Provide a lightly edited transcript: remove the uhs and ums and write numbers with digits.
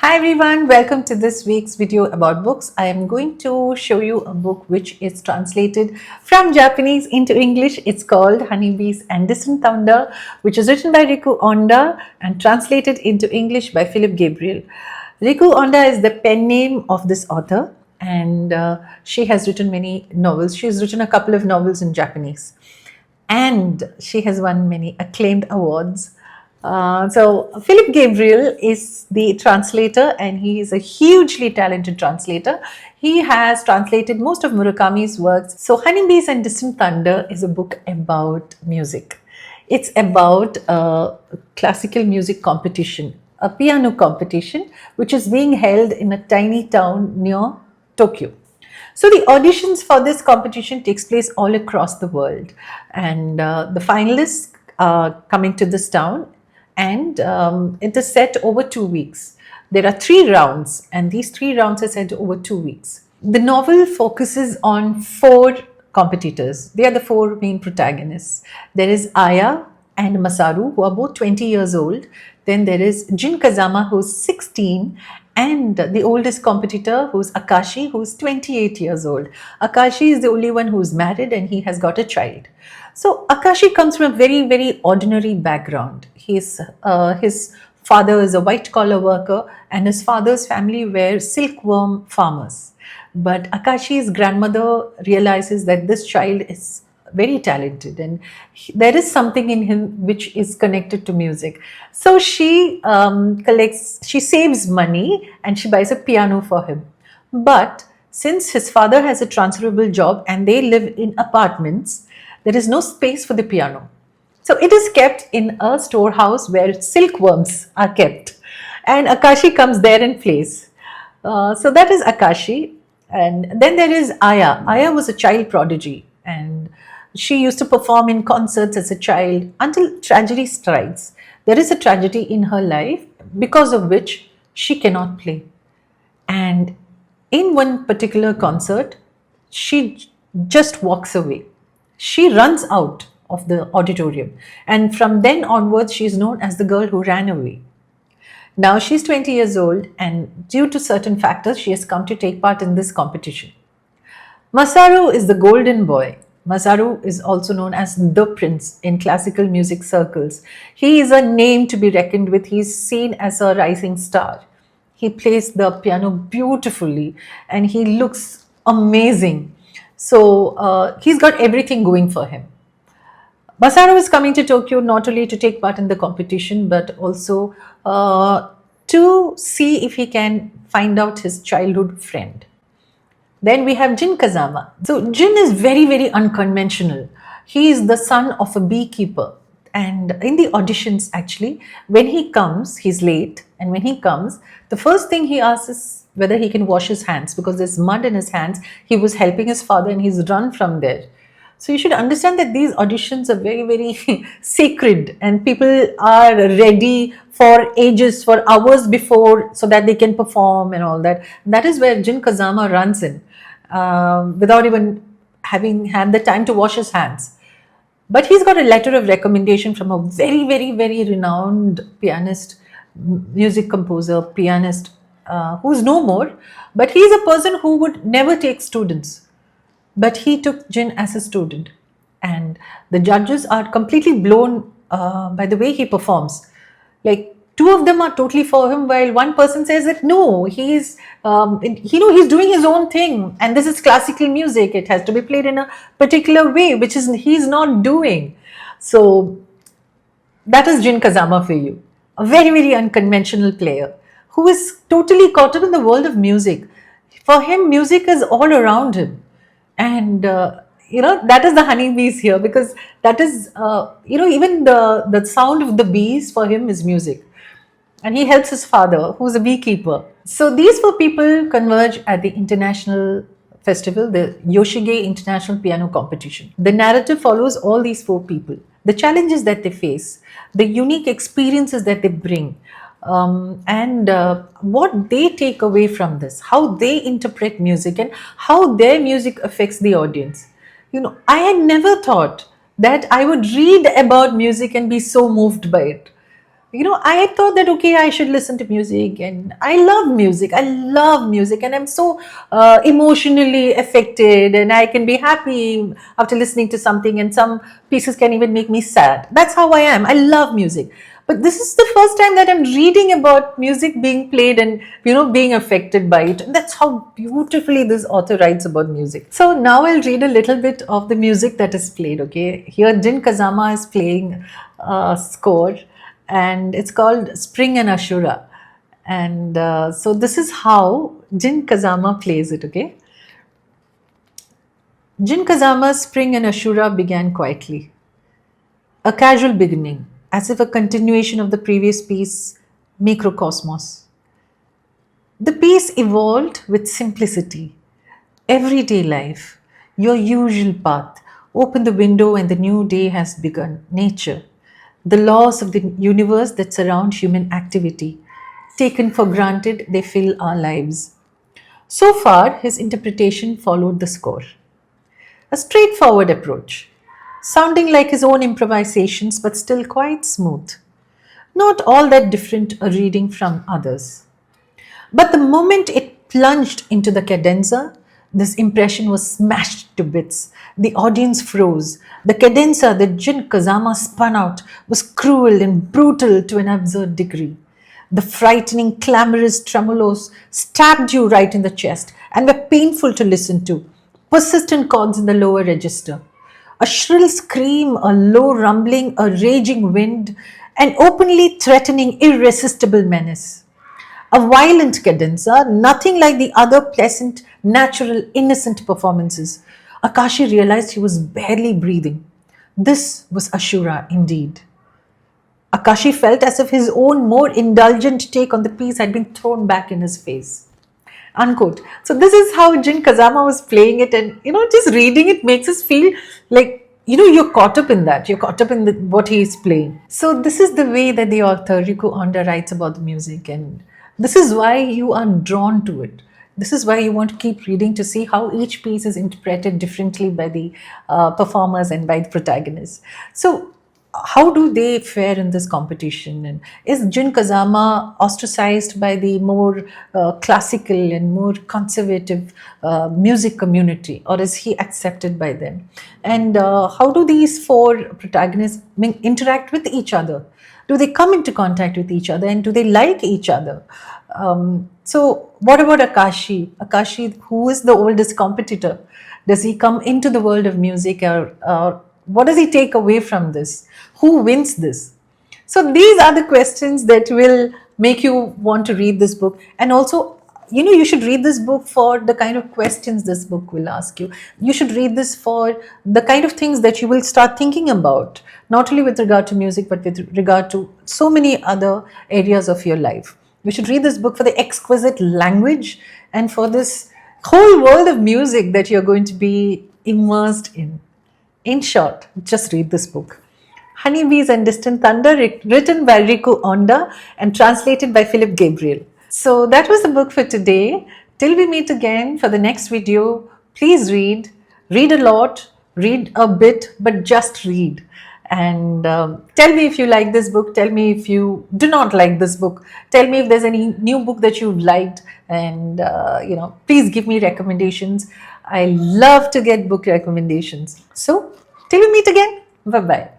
Hi everyone, welcome to this week's video about books. I am going to show you a book which is translated from Japanese into English. It's called Honeybees and Distant Thunder, which is written by Riku Onda and translated into English by Philip Gabriel. Riku Onda is the pen name of this author, and she has written many novels. She has written a couple of novels in Japanese, and she has won many acclaimed awards. So Philip Gabriel is the translator, and he is a hugely talented translator. He has translated most of Murakami's works. So Honeybees and Distant Thunder is a book about music. It's about a classical music competition, a piano competition, which is being held in a tiny town near Tokyo. So the auditions for this competition takes place all across the world, and the finalists are coming to this town, and it is set over 2 weeks. There are 3 rounds, and these 3 rounds are set over 2 weeks. The novel focuses on 4 competitors. They are the 4 main protagonists. There is Aya and Masaru, who are both 20 years old. Then there is Jin Kazama, who's 16, and the oldest competitor, who's Akashi, who's 28 years old. Akashi is the only one who's married, and he has got a child. So Akashi comes from a very, very ordinary background. His father is a white collar worker, and his father's family were silkworm farmers. But Akashi's grandmother realizes that this child is very talented, and there is something in him which is connected to music. So she saves money and she buys a piano for him. But since his father has a transferable job and they live in apartments, there is no space for the piano. So it is kept in a storehouse where silkworms are kept, and Akashi comes there and plays. So that is Akashi. And then there is Aya. Aya was a child prodigy, and she used to perform in concerts as a child until tragedy strikes. There is a tragedy in her life because of which she cannot play. And in one particular concert, she just walks away. She runs out of the auditorium. And from then onwards, she is known as the girl who ran away. Now she's 20 years old, and due to certain factors, she has come to take part in this competition. Masaru is the golden boy. Masaru is also known as the prince in classical music circles. He is a name to be reckoned with. He is seen as a rising star. He plays the piano beautifully, and he looks amazing. So he's got everything going for him. Masaru is coming to Tokyo not only to take part in the competition, but also to see if he can find out his childhood friend. Then we have Jin Kazama. So Jin is very, very unconventional. He is the son of a beekeeper. And in the auditions, actually, when he comes, he's late. And when he comes, the first thing he asks is whether he can wash his hands, because there's mud in his hands. He was helping his father and he's run from there. So you should understand that these auditions are very, very sacred, and people are ready for ages, for hours before, so that they can perform and all that. That is where Jin Kazama runs in without even having had the time to wash his hands. But he's got a letter of recommendation from a very, very, very renowned pianist, music composer, pianist, who's no more. But he's a person who would never take students. But he took Jin as a student, and the judges are completely blown by the way he performs. Like, two of them are totally for him, while one person says that no, he's doing his own thing, and this is classical music. It has to be played in a particular way, which is he's not doing. So that is Jin Kazama for you, a very, very unconventional player who is totally caught up in the world of music. For him, music is all around him. And that is the honeybees here, because that is even the sound of the bees for him is music, and he helps his father, who's a beekeeper. So these 4 people converge at the international festival, the Yoshige International Piano Competition. The narrative follows all these 4 people, the challenges that they face, the unique experiences that they bring, and what they take away from this, how they interpret music, and how their music affects the audience. I had never thought that I would read about music and be so moved by it. I thought that, okay, I should listen to music, and I love music. I love music, and I'm so emotionally affected, and I can be happy after listening to something, and some pieces can even make me sad. That's how I am. I love music. But this is the first time that I'm reading about music being played and, being affected by it. And that's how beautifully this author writes about music. So now I'll read a little bit of the music that is played, okay? Here, Jin Kazama is playing a score, and it's called Spring and Ashura. And so this is how Jin Kazama plays it, okay? Jin Kazama's Spring and Ashura began quietly, a casual beginning, as if a continuation of the previous piece, Microcosmos. The piece evolved with simplicity, everyday life, your usual path. Open the window and the new day has begun. Nature, the laws of the universe that surround human activity. Taken for granted, they fill our lives. So far, his interpretation followed the score. A straightforward approach, sounding like his own improvisations but still quite smooth. Not all that different a reading from others. But the moment it plunged into the cadenza, this impression was smashed to bits. The audience froze. The cadenza that Jin Kazama spun out was cruel and brutal to an absurd degree. The frightening, clamorous tremolos stabbed you right in the chest and were painful to listen to. Persistent chords in the lower register. A shrill scream, a low rumbling, a raging wind, an openly threatening, irresistible menace. A violent cadenza, nothing like the other pleasant, natural, innocent performances. Akashi realized he was barely breathing. This was Ashura indeed. Akashi felt as if his own more indulgent take on the piece had been thrown back in his face. Unquote. So this is how Jin Kazama was playing it, and just reading it makes us feel like you're caught up in that. You're caught up in what he is playing. So this is the way that the author Riku Onda writes about the music, and this is why you are drawn to it. This is why you want to keep reading to see how each piece is interpreted differently by the performers and by the protagonists. So how do they fare in this competition? And is Jin Kazama ostracized by the more classical and more conservative music community, or is he accepted by them? And how do these four protagonists interact with each other? Do they come into contact with each other, and do they like each other? So, what about Akashi? Akashi, who is the oldest competitor, does he come into the world of music, or what does he take away from this? Who wins this? So these are the questions that will make you want to read this book. And also, you should read this book for the kind of questions this book will ask you. You should read this for the kind of things that you will start thinking about, not only with regard to music, but with regard to so many other areas of your life. You should read this book for the exquisite language and for this whole world of music that you're going to be immersed in. In short, just read this book. Honeybees and Distant Thunder, written by Riku Onda and translated by Philip Gabriel. So that was the book for today. Till we meet again for the next video, please read. Read a lot, read a bit, but just read. And tell me if you like this book. Tell me if you do not like this book. Tell me if there's any new book that you've liked. And, please give me recommendations. I love to get book recommendations. So, till we meet again, bye-bye.